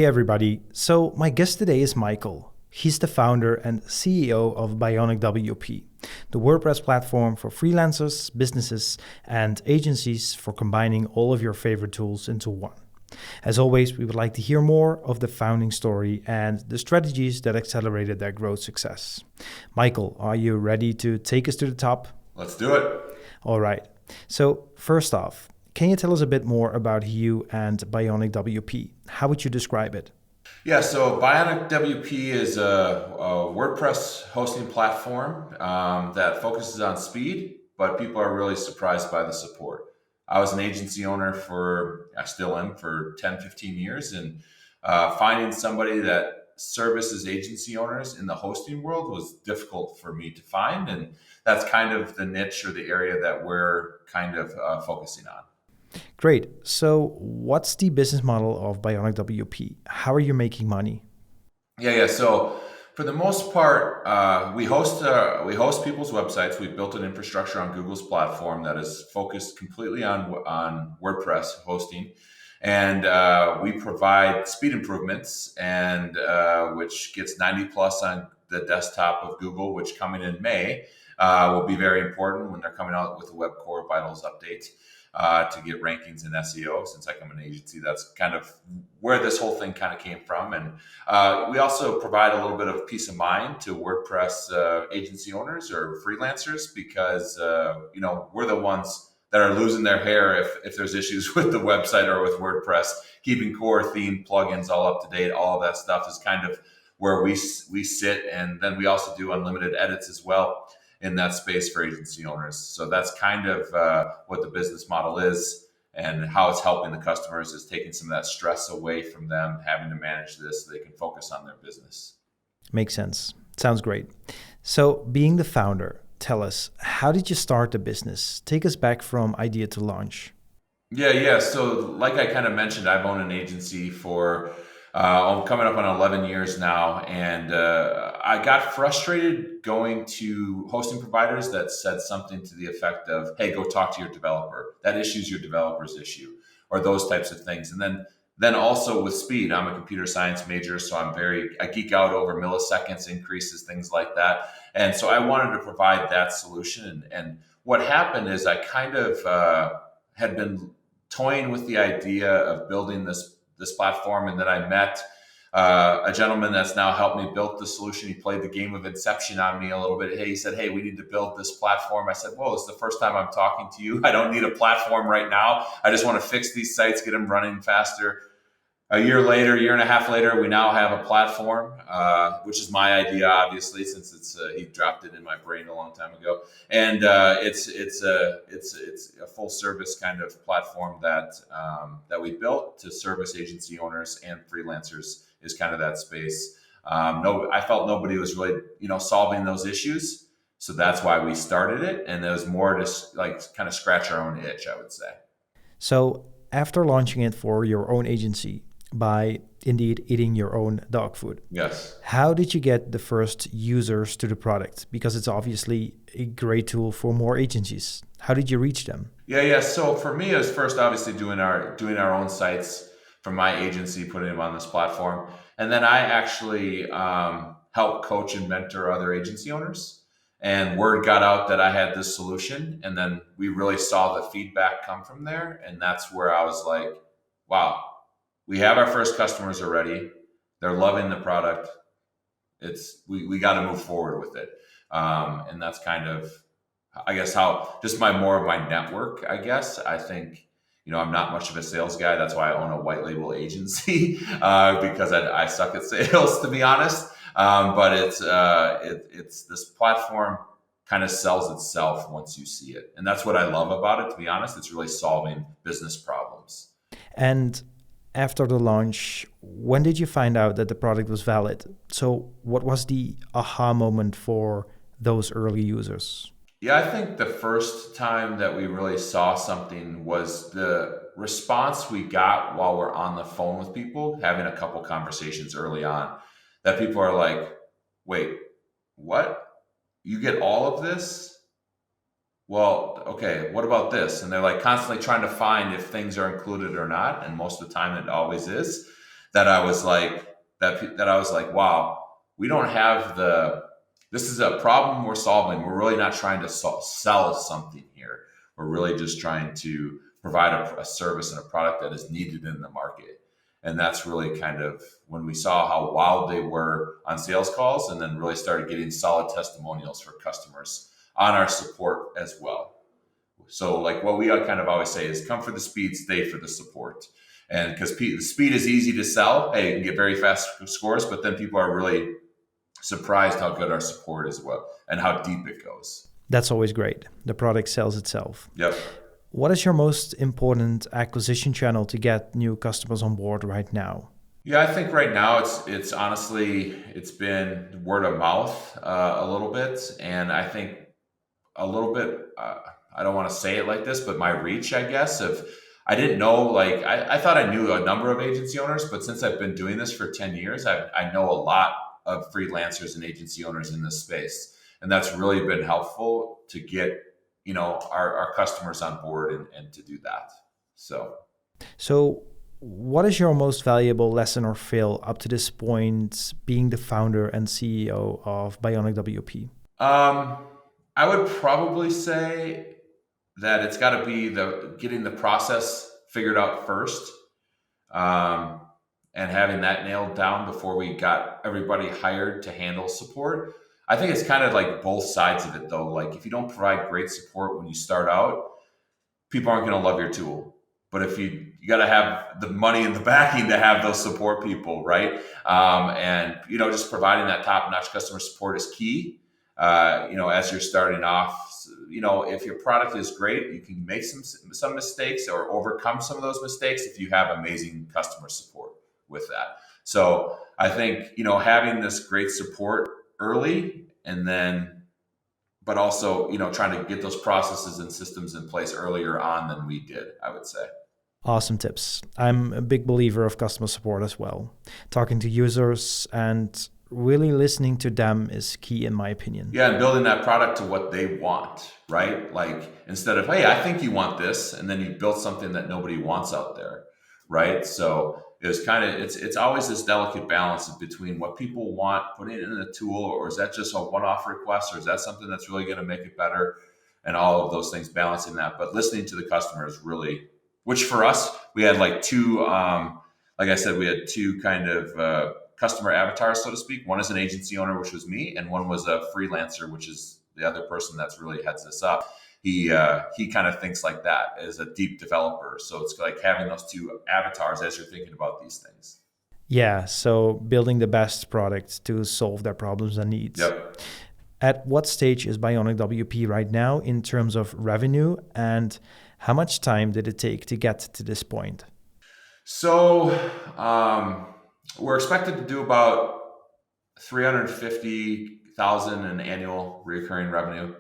Hey everybody. So my guest today is Michael. He's the founder and CEO of BionicWP, the WordPress platform for freelancers, businesses, and agencies for combining all of your favorite tools into one. As always, we would like to hear more of the founding story and the strategies that accelerated their growth success. Michael, are you ready to take us to the top? Let's do it. All right. So first off, can you tell us a bit more about you and BionicWP? How would you describe it? Yeah, so BionicWP is a WordPress hosting platform that focuses on speed, but people are really surprised by the support. I was an agency owner I still am, for 10, 15 years, and finding somebody that services agency owners in the hosting world was difficult for me to find. And that's kind of the niche or the area that we're kind of focusing on. Great. So what's the business model of BionicWP? How are you making money? Yeah. So for the most part, we host people's websites. We've built an infrastructure on Google's platform that is focused completely on WordPress hosting, and we provide speed improvements, and which gets 90 plus on the desktop of Google, which coming in May will be very important when they're coming out with the Web Core Vitals update. To get rankings in SEO. Since I come in agency, that's kind of where this whole thing kind of came from. And we also provide a little bit of peace of mind to WordPress agency owners or freelancers because we're the ones that are losing their hair if there's issues with the website or with WordPress. Keeping core theme plugins all up to date, all of that stuff is kind of where we sit. And then we also do unlimited edits as well in that space for agency owners. So that's kind of what the business model is, and how it's helping the customers is taking some of that stress away from them having to manage this so they can focus on their business. Makes sense. Sounds great. So being the founder, tell us, how did you start the business? Take us back from idea to launch. Yeah. So like I kind of mentioned, I've owned an agency for I'm coming up on 11 years now, and I got frustrated going to hosting providers that said something to the effect of, "Hey, go talk to your developer. That issue's your developer's issue," or those types of things. And then also with speed, I'm a computer science major, so I geek out over milliseconds increases, things like that. And so I wanted to provide that solution. And what happened is I kind of had been toying with the idea of building this platform, and then I met a gentleman that's now helped me build the solution. He played the game of Inception on me a little bit. He said, "Hey, we need to build this platform." I said, "Whoa, it's the first time I'm talking to you. I don't need a platform right now. I just want to fix these sites, get them running faster." A year and a half later, we now have a platform, which is my idea, obviously, since he dropped it in my brain a long time ago. And it's a full service kind of platform that we built to service agency owners and freelancers. Is kind of that space. No, I felt nobody was really solving those issues, so that's why we started it. And it was more just like kind of scratch our own itch, I would say. So after launching it for your own agency, by indeed eating your own dog food, Yes. how did you get the first users to the product? Because it's obviously a great tool for more agencies. How did you reach them? Yeah. So for me, it was first obviously doing our own sites for my agency, putting them on this platform, and then I actually help coach and mentor other agency owners. And word got out that I had this solution, and then we really saw the feedback come from there, and that's where I was like, "Wow, we have our first customers already. They're loving the product. We got to move forward with it." And that's kind of, I guess, how just more of my network. I guess I think I'm not much of a sales guy. That's why I own a white label agency because I suck at sales, to be honest. But it's this platform kind of sells itself once you see it, and that's what I love about it. To be honest, it's really solving business problems. And after the launch, when did you find out that the product was valid? So what was the aha moment for those early users? Yeah, I think the first time that we really saw something was the response we got while we're on the phone with people, having a couple conversations early on, that people are like, "Wait, what? You get all of this? Well, okay, what about this?" And they're like constantly trying to find if things are included or not. And most of the time it always is. that I was like, that I was like, wow, we don't have this is a problem we're solving. We're really not trying to sell something here. We're really just trying to provide a service and a product that is needed in the market. And that's really kind of when we saw how wild they were on sales calls, and then really started getting solid testimonials for customers on our support as well. So like what we kind of always say is come for the speed, stay for the support. And because the speed is easy to sell, hey, you can get very fast scores, but then people are really surprised how good our support is and how deep it goes. That's always great. The product sells itself. Yep. What is your most important acquisition channel to get new customers on board right now? Yeah, I think right now it's honestly, it's been word of mouth a little bit. And I think a little bit, I don't want to say it like this, but my reach, I guess, I didn't know, like, I thought I knew a number of agency owners, but since I've been doing this for 10 years, I know a lot of freelancers and agency owners in this space. And that's really been helpful to get, our customers on board and to do that. So what is your most valuable lesson or fail up to this point, being the founder and CEO of BionicWP? I would probably say that it's got to be getting the process figured out first, and having that nailed down before we got everybody hired to handle support. I think it's kind of like both sides of it though. Like if you don't provide great support when you start out, people aren't going to love your tool. But if you got to have the money and the backing to have those support people, right? And just providing that top-notch customer support is key. As you're starting off, if your product is great, you can make some mistakes or overcome some of those mistakes if you have amazing customer support with that. So I think, having this great support early, and then, but also, trying to get those processes and systems in place earlier on than we did, I would say. Awesome tips. I'm a big believer of customer support as well. Talking to users and really listening to them is key in my opinion. Yeah, and building that product to what they want, right? Like instead of, hey, I think you want this, and then you built something that nobody wants out there, right? So it's always this delicate balance between what people want, putting it in a tool, or is that just a one-off request, or is that something that's really going to make it better, and all of those things, balancing that. But listening to the customer is really, which for us, we had like two, like I said, we had two kind of customer avatars, so to speak. One is an agency owner, which was me, and one was a freelancer, which is the other person that's really heads this up. He kind of thinks like that as a deep developer. So it's like having those two avatars as you're thinking about these things. Yeah, so building the best product to solve their problems and needs. Yep. At what stage is BionicWP right now in terms of revenue, and how much time did it take to get to this point? So we're expected to do about $350,000 in annual recurring revenue.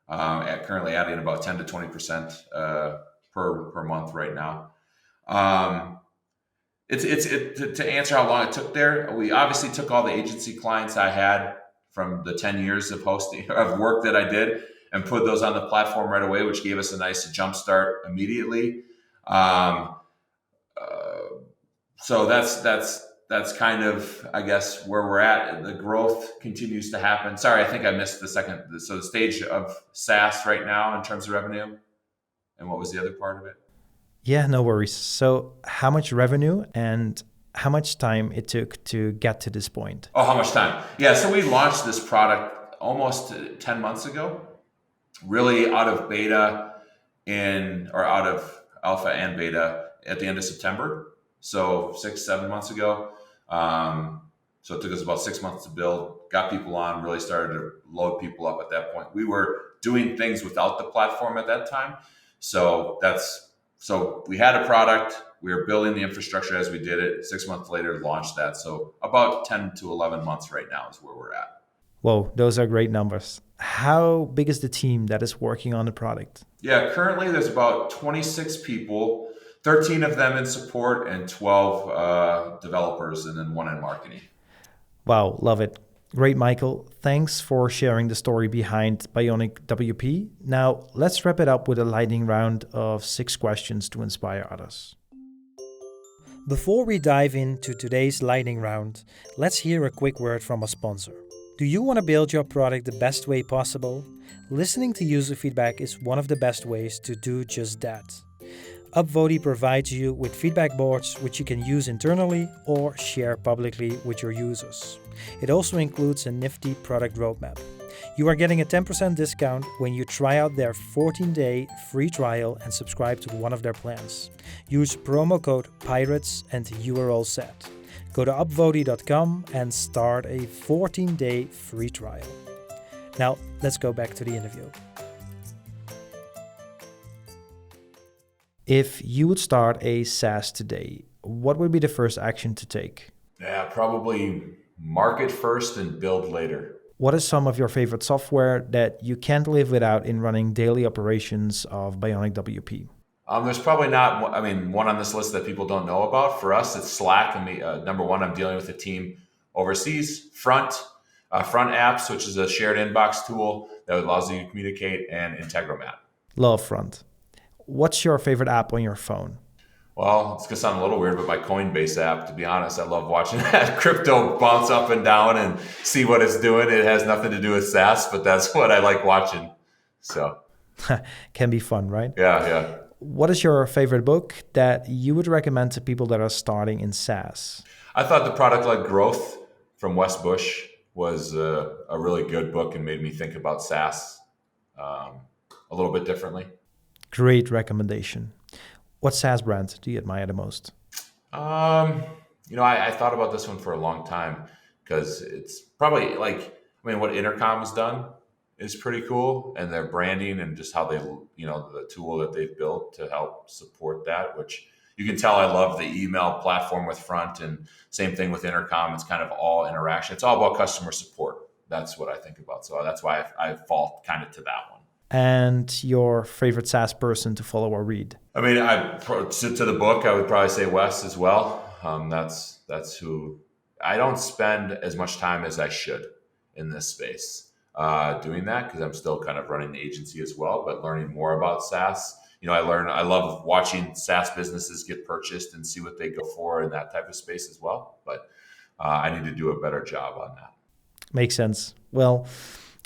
Currently adding about 10 to 20% per month right now. To answer how long it took there, we obviously took all the agency clients I had from the 10 years of work that I did and put those on the platform right away, which gave us a nice jump start immediately. So that's kind of, I guess, where we're at. The growth continues to happen. Sorry, I think I missed the second. So the stage of SaaS right now in terms of revenue, and what was the other part of it? Yeah, no worries. So how much revenue and how much time it took to get to this point? Oh, how much time? Yeah, so we launched this product almost 10 months ago, really out of out of alpha and beta at the end of September. So 6-7 months ago. So it took us about 6 months to build, got people on, really started to load people up at that point. We were doing things without the platform at that time. So we had a product, we were building the infrastructure as we did it. 6 months later, launched that. So about 10 to 11 months right now is where we're at. Whoa, those are great numbers. How big is the team that is working on the product? Yeah, currently there's about 26 people, 13 of them in support and 12 developers, and then one in marketing. Wow, love it. Great, Michael. Thanks for sharing the story behind BionicWP. Now, let's wrap it up with a lightning round of 6 questions to inspire others. Before we dive into today's lightning round, let's hear a quick word from a sponsor. Do you want to build your product the best way possible? Listening to user feedback is one of the best ways to do just that. Upvote provides you with feedback boards which you can use internally or share publicly with your users. It also includes a nifty product roadmap. You are getting a 10% discount when you try out their 14-day free trial and subscribe to one of their plans. Use promo code PIRATES and you are all set. Go to upvote.com and start a 14-day free trial. Now, let's go back to the interview. If you would start a SaaS today, what would be the first action to take? Yeah, probably market first and build later. What is some of your favorite software that you can't live without in running daily operations of BionicWP? There's probably not, one on this list that people don't know about. For us, it's Slack. Number one, I'm dealing with a team overseas. Front Apps, which is a shared inbox tool that allows you to communicate, and Integromat. Love Front. What's your favorite app on your phone? Well, it's going to sound a little weird, but my Coinbase app, to be honest, I love watching that crypto bounce up and down and see what it's doing. It has nothing to do with SaaS, but that's what I like watching. So Can be fun, right? Yeah. What is your favorite book that you would recommend to people that are starting in SaaS? I thought The Product-Led Growth from Wes Bush was a really good book and made me think about SaaS a little bit differently. Great recommendation. What SaaS brand do you admire the most? I thought about this one for a long time because it's probably what Intercom has done is pretty cool, and their branding and just how they, the tool that they've built to help support that, which you can tell I love the email platform with Front, and same thing with Intercom. It's kind of all interaction. It's all about customer support. That's what I think about. So that's why I fall kind of to that one. And your favorite SaaS person to follow or read? To the book, I would probably say Wes as well. That's who. I don't spend as much time as I should in this space doing that, because I'm still kind of running the agency as well, but learning more about SaaS. I love watching SaaS businesses get purchased and see what they go for in that type of space as well. But I need to do a better job on that. Makes sense. Well,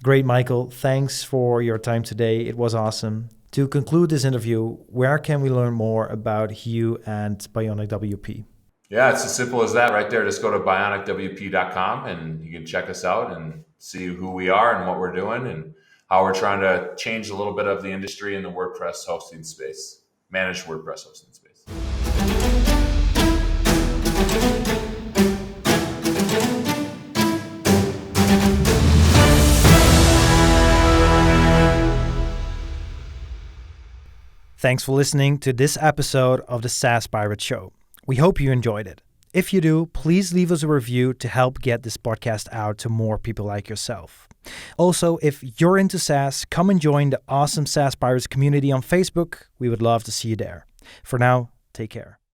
great, Michael. Thanks for your time today. It was awesome. To conclude this interview, where can we learn more about you and BionicWP? Yeah, it's as simple as that right there. Just go to BionicWP.com and you can check us out and see who we are and what we're doing and how we're trying to change a little bit of the industry in the WordPress hosting space, managed WordPress hosting space. Thanks for listening to this episode of the SaaS Pirate Show. We hope you enjoyed it. If you do, please leave us a review to help get this podcast out to more people like yourself. Also, if you're into SaaS, come and join the awesome SaaS Pirates community on Facebook. We would love to see you there. For now, take care.